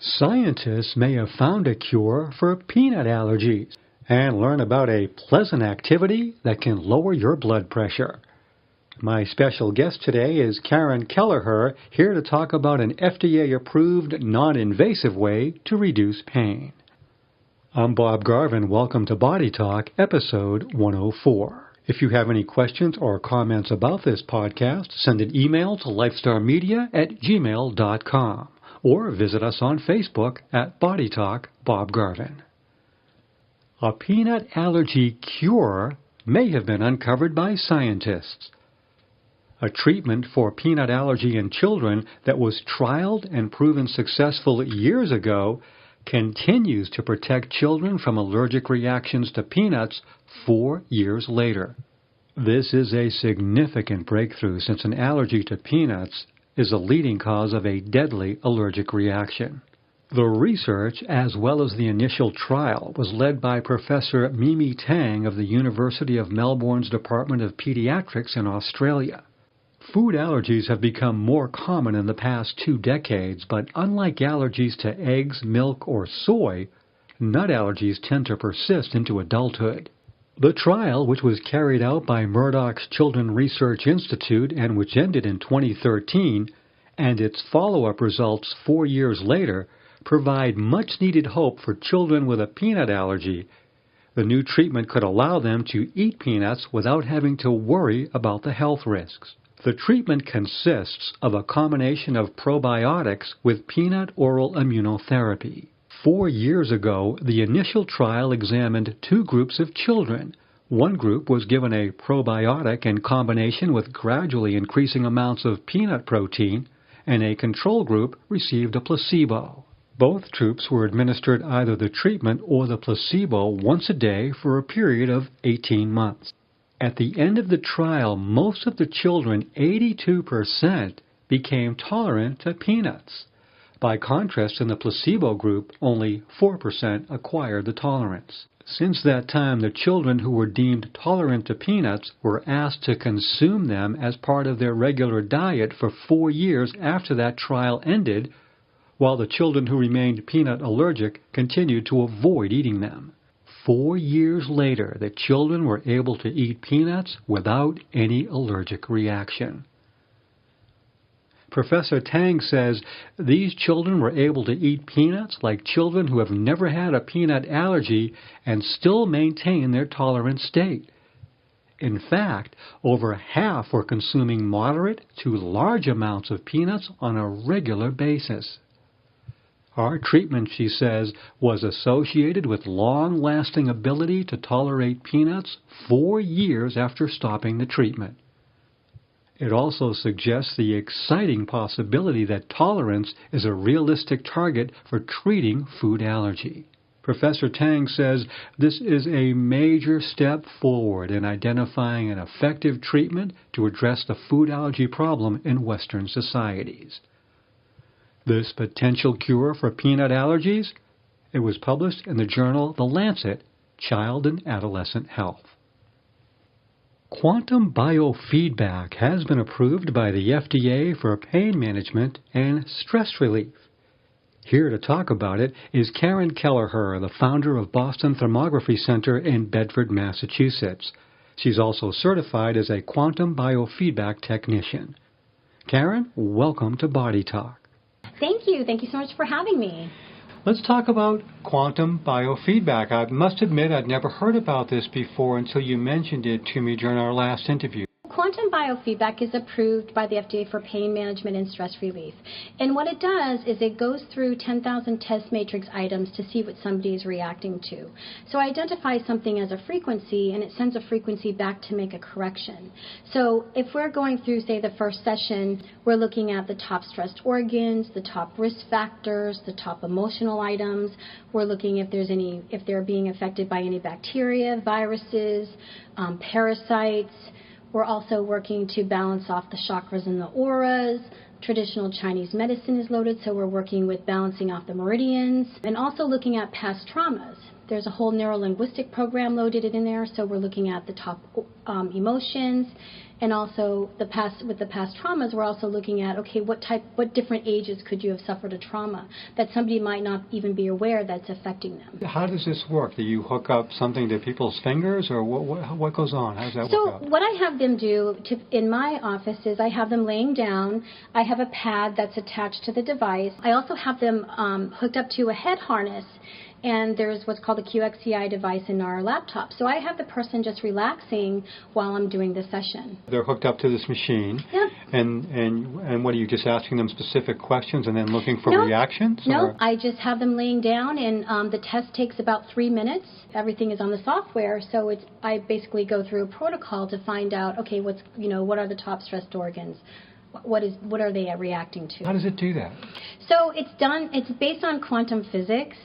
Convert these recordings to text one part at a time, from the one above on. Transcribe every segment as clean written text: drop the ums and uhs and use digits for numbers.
Scientists may have found a cure for peanut allergies and learn about a pleasant activity that can lower your blood pressure. My special guest today is Karen Kelleher, here to talk about an FDA-approved non-invasive way to reduce pain. I'm Bob Garvin. Welcome to Body Talk, episode 104. If you have any questions or comments about this podcast, send an email to lifestarmedia@gmail.com or visit us on Facebook at Body Talk Bob Garvin. A peanut allergy cure may have been uncovered by scientists. A treatment for peanut allergy in children that was trialed and proven successful years ago continues to protect children from allergic reactions to peanuts 4 years later. This is a significant breakthrough since an allergy to peanuts is a leading cause of a deadly allergic reaction. The research, as well as the initial trial, was led by Professor Mimi Tang of the University of Melbourne's Department of Pediatrics in Australia. Food allergies have become more common in the past 2 decades, but unlike allergies to eggs, milk, or soy, nut allergies tend to persist into adulthood. The trial, which was carried out by Murdoch's Children Research Institute and which ended in 2013, and its follow-up results 4 years later, provide much-needed hope for children with a peanut allergy. The new treatment could allow them to eat peanuts without having to worry about the health risks. The treatment consists of a combination of probiotics with peanut oral immunotherapy. 4 years ago, the initial trial examined 2 groups of children. One group was given a probiotic in combination with gradually increasing amounts of peanut protein, and a control group received a placebo. Both groups were administered either the treatment or the placebo once a day for a period of 18 months. At the end of the trial, most of the children, 82%, became tolerant to peanuts. By contrast, in the placebo group, only 4% acquired the tolerance. Since that time, the children who were deemed tolerant to peanuts were asked to consume them as part of their regular diet for 4 years after that trial ended, while the children who remained peanut allergic continued to avoid eating them. 4 years later, the children were able to eat peanuts without any allergic reaction. Professor Tang says these children were able to eat peanuts like children who have never had a peanut allergy and still maintain their tolerant state. In fact, over half were consuming moderate to large amounts of peanuts on a regular basis. Our treatment, she says, was associated with long-lasting ability to tolerate peanuts 4 years after stopping the treatment. It also suggests the exciting possibility that tolerance is a realistic target for treating food allergy. Professor Tang says this is a major step forward in identifying an effective treatment to address the food allergy problem in Western societies. This potential cure for peanut allergies, it was published in the journal The Lancet, Child and Adolescent Health. Quantum biofeedback has been approved by the FDA for pain management and stress relief. Here to talk about it is Karen Kelleher, the founder of Boston Thermography Center in Bedford, Massachusetts. She's also certified as a quantum biofeedback technician. Karen, welcome to Body Talk. Thank you. Thank you so much for having me. Let's talk about quantum biofeedback. I must admit I'd never heard about this before until you mentioned it to me during our last interview. Quantum biofeedback is approved by the FDA for pain management and stress relief. And what it does is it goes through 10,000 test matrix items to see what somebody is reacting to. So it identifies something as a frequency, and it sends a frequency back to make a correction. So if we're going through, say, the first session, we're looking at the top stressed organs, the top risk factors, the top emotional items. We're looking if they're being affected by any bacteria, viruses, parasites. We're also working to balance off the chakras and the auras. Traditional Chinese medicine is loaded, so we're working with balancing off the meridians and also looking at past traumas. There's a whole neuro-linguistic program loaded in there, so we're looking at the top emotions And also with the past traumas, we're also looking at, okay, what different ages could you have suffered a trauma that somebody might not even be aware that's affecting them. How does this work? Do you hook up something to people's fingers, or what goes on? How does that work out? So what I have them do in my office is I have them laying down. I have a pad that's attached to the device. I also have them hooked up to a head harness, and there's what's called a QXCI device in our laptop. So I have the person just relaxing while I'm doing the session. They're hooked up to this machine. Yep. And what are you, just asking them specific questions and then looking for reactions? No, or? I just have them laying down, and the test takes about 3 minutes. Everything is on the software, so I basically go through a protocol to find out, okay, what are the top stressed organs? What are they reacting to? How does it do that? So it's based on quantum physics,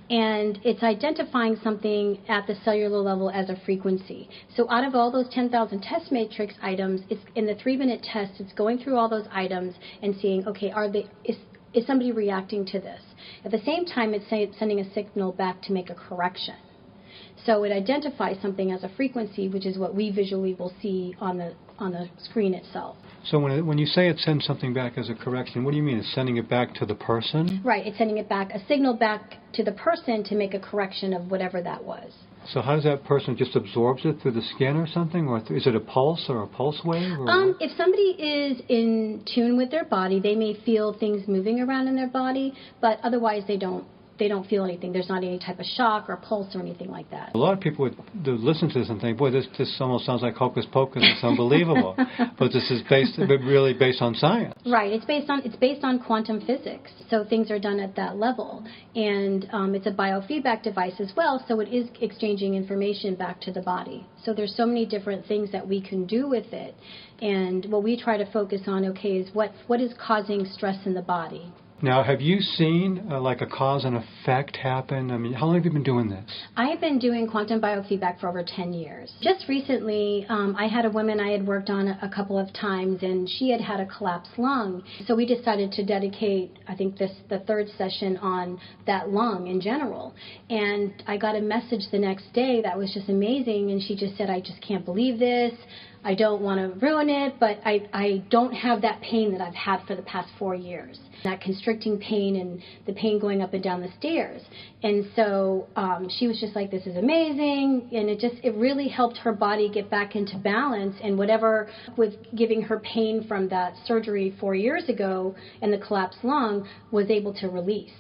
and it's identifying something at the cellular level as a frequency. So out of all those 10,000 test matrix items, it's in the 3-minute test, it's going through all those items and seeing, okay, is somebody reacting to this? At the same time, it's sending a signal back to make a correction. So it identifies something as a frequency, which is what we visually will see on the screen itself. So when you say it sends something back as a correction, what do you mean? It's sending it back to the person? Right. It's sending it back, a signal back to the person to make a correction of whatever that was. So how does that person just absorbs it through the skin or something? Or is it a pulse or a pulse wave? Or if somebody is in tune with their body, they may feel things moving around in their body, but otherwise they don't feel anything. There's not any type of shock or pulse or anything like that. A lot of people would listen to this and think, boy, this almost sounds like hocus pocus. It's unbelievable. But this is really based on science. Right. It's based on quantum physics. So things are done at that level. And it's a biofeedback device as well, so it is exchanging information back to the body. So there's so many different things that we can do with it. And what we try to focus on, okay, is what is causing stress in the body. Now, have you seen like a cause and effect happen? I mean, how long have you been doing this? I have been doing quantum biofeedback for over 10 years. Just recently, I had a woman I had worked on a couple of times, and she had a collapsed lung. So we decided to dedicate, I think, the third session on that lung in general. And I got a message the next day that was just amazing, and she just said, I just can't believe this. I don't want to ruin it, but I don't have that pain that I've had for the past 4 years. That constricting pain and the pain going up and down the stairs. And so she was just like, this is amazing. And it really helped her body get back into balance. And whatever was giving her pain from that surgery 4 years ago and the collapsed lung was able to release.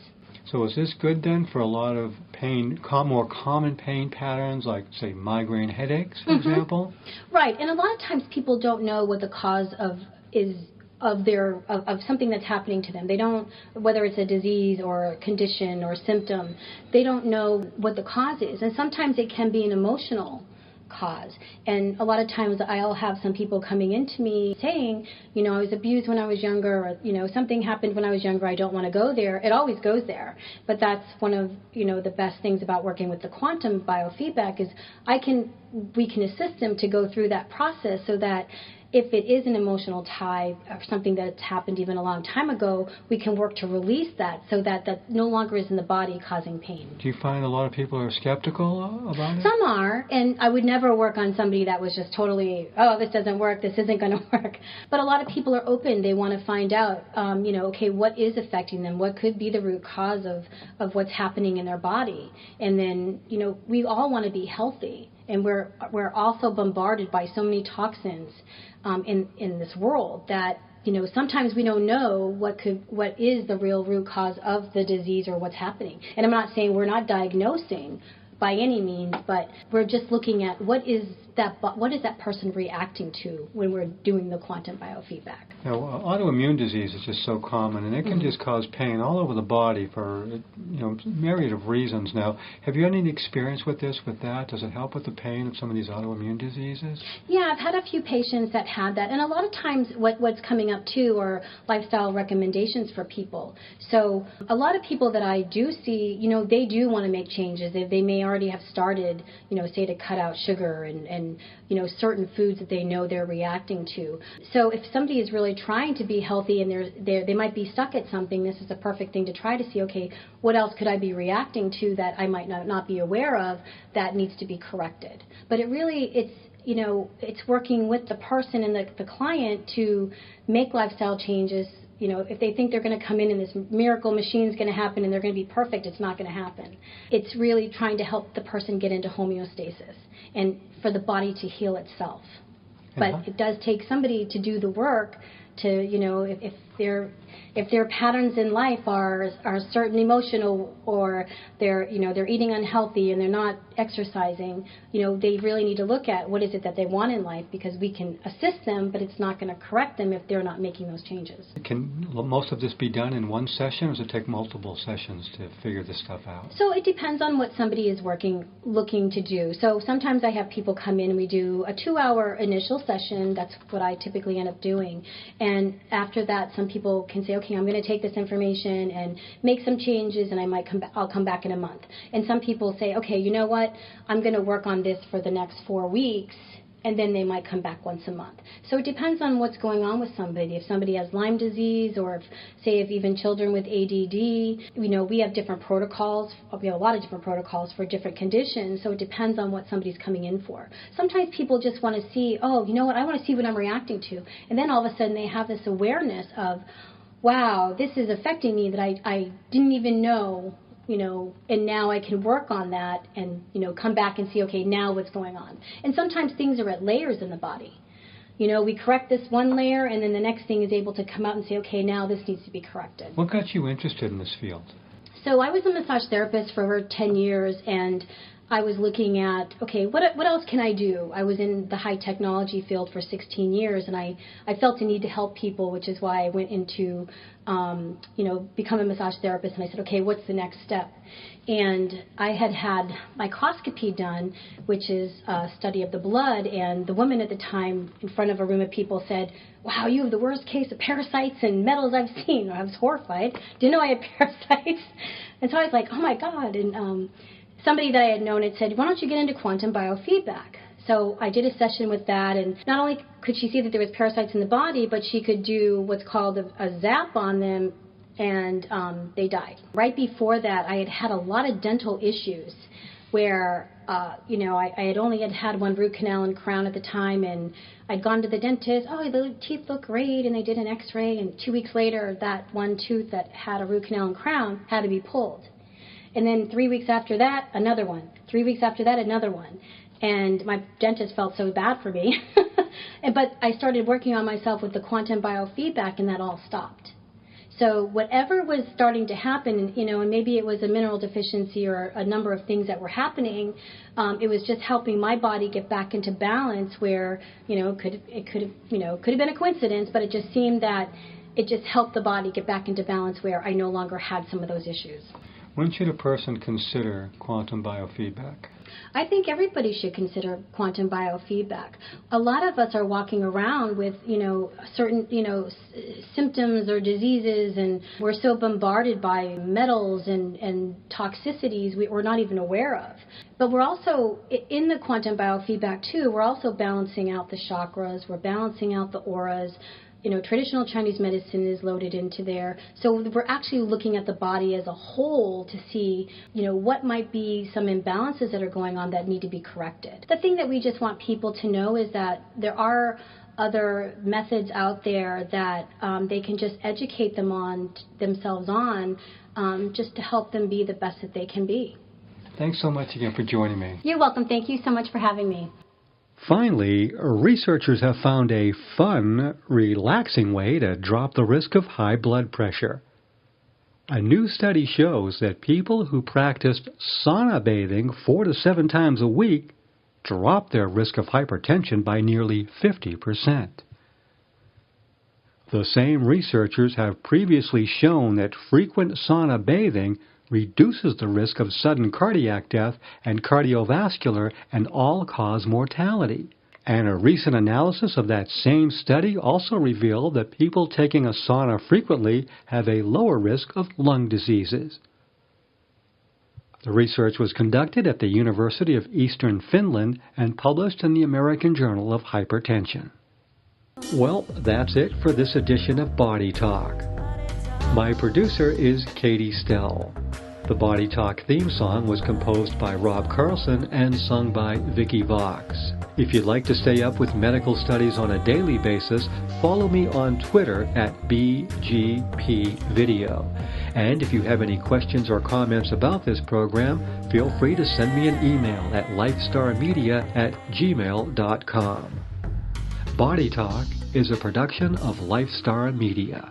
So is this good then for a lot of pain, more common pain patterns like, say, migraine headaches, for example? Right. And a lot of times people don't know what the cause of something that's happening to them. They don't, whether it's a disease or a condition or a symptom, they don't know what the cause is. And sometimes it can be an emotional cause. And a lot of times I'll have some people coming into me saying, I was abused when I was younger, or, something happened when I was younger, I don't want to go there. It always goes there. But that's one of, the best things about working with the quantum biofeedback is we can assist them to go through that process so that if it is an emotional tie or something that's happened even a long time ago, we can work to release that so that no longer is in the body causing pain. Do you find a lot of people are skeptical about it? Some are, and I would never work on somebody that was just totally, this doesn't work, this isn't going to work. But a lot of people are open. They want to find out, okay, what is affecting them? What could be the root cause of what's happening in their body? And then, we all want to be healthy. And we're also bombarded by so many toxins in this world that sometimes we don't know what is the real root cause of the disease or what's happening. And I'm not saying we're not diagnosing by any means, but we're just looking at what is that person reacting to when we're doing the quantum biofeedback. Now, autoimmune disease is just so common, and it can just cause pain all over the body for myriad of reasons. Now, have you had any experience with that? Does it help with the pain of some of these autoimmune diseases? Yeah, I've had a few patients that had that, and a lot of times what's coming up too are lifestyle recommendations for people. So a lot of people that I do see, they do want to make changes. They may already have started, say to cut out sugar and certain foods that they know they're reacting to. So if somebody is really trying to be healthy and they might be stuck at something, this is a perfect thing to try to see, okay, what else could I be reacting to that I might not be aware of that needs to be corrected? But it's working with the person and the client to make lifestyle changes. If they think they're going to come in and this miracle machine is going to happen and they're going to be perfect, it's not going to happen. It's really trying to help the person get into homeostasis and for the body to heal itself. But it does take somebody to do the work to, if their patterns in life are certain emotional, or they're eating unhealthy and they're not exercising, they really need to look at what is it that they want in life, because we can assist them, but it's not going to correct them if they're not making those changes. Can most of this be done in one session, or does it take multiple sessions to figure this stuff out? So it depends on what somebody is looking to do. So sometimes I have people come in and we do a 2-hour initial session. That's what I typically end up doing. And after that, some people can say, okay, I'm going to take this information and make some changes, and I'll come back in a month. And some people say, okay, you know what, I'm going to work on this for the next 4 weeks, and then they might come back once a month. So it depends on what's going on with somebody. If somebody has Lyme disease, or if even children with ADD, we have different protocols. We have a lot of different protocols for different conditions, so it depends on what somebody's coming in for. Sometimes people just want to see, oh, you know what, I want to see what I'm reacting to. And then all of a sudden they have this awareness of, wow, this is affecting me that I didn't even know, and now I can work on that and, come back and see, okay, now what's going on. And sometimes things are at layers in the body. We correct this one layer, and then the next thing is able to come out and say, okay, now this needs to be corrected. What got you interested in this field? So I was a massage therapist for over 10 years, and I was looking at, okay, what else can I do? I was in the high technology field for 16 years, and I felt a need to help people, which is why I went into, become a massage therapist. And I said, okay, what's the next step? And I had microscopy done, which is a study of the blood, and the woman at the time in front of a room of people said, wow, you have the worst case of parasites and metals I've seen. I was horrified. Didn't know I had parasites. And so I was like, oh, my God. And somebody that I had known had said, why don't you get into quantum biofeedback? So I did a session with that, and not only could she see that there was parasites in the body, but she could do what's called a zap on them, and they died. Right before that, I had a lot of dental issues where, I had only had one root canal and crown at the time, and I'd gone to the dentist, oh, the teeth look great, and they did an x-ray, and 2 weeks later, that one tooth that had a root canal and crown had to be pulled. And then 3 weeks after that, another one. 3 weeks after that, another one. And my dentist felt so bad for me. But I started working on myself with the quantum biofeedback, and that all stopped. So whatever was starting to happen, and maybe it was a mineral deficiency or a number of things that were happening, it was just helping my body get back into balance where, it could have been a coincidence, but it just seemed that it just helped the body get back into balance where I no longer had some of those issues. When should a person consider quantum biofeedback? I think everybody should consider quantum biofeedback. A lot of us are walking around with, certain, symptoms or diseases, and we're so bombarded by metals and toxicities we're not even aware of. But we're also, in the quantum biofeedback too, we're also balancing out the chakras, we're balancing out the auras. Traditional Chinese medicine is loaded into there. So we're actually looking at the body as a whole to see, what might be some imbalances that are going on that need to be corrected. The thing that we just want people to know is that there are other methods out there that they can just educate themselves on, just to help them be the best that they can be. Thanks so much again for joining me. You're welcome. Thank you so much for having me. Finally, researchers have found a fun, relaxing way to drop the risk of high blood pressure. A new study shows that people who practiced sauna bathing 4 to 7 times a week dropped their risk of hypertension by nearly 50%. The same researchers have previously shown that frequent sauna bathing reduces the risk of sudden cardiac death and cardiovascular and all-cause mortality. And a recent analysis of that same study also revealed that people taking a sauna frequently have a lower risk of lung diseases. The research was conducted at the University of Eastern Finland and published in the American Journal of Hypertension. Well, that's it for this edition of Body Talk. My producer is Katie Stell. The Body Talk theme song was composed by Rob Carlson and sung by Vicky Vox. If you'd like to stay up with medical studies on a daily basis, follow me on Twitter at BGPVideo. And if you have any questions or comments about this program, feel free to send me an email at lifestarmedia@gmail.com. Body Talk is a production of Lifestar Media.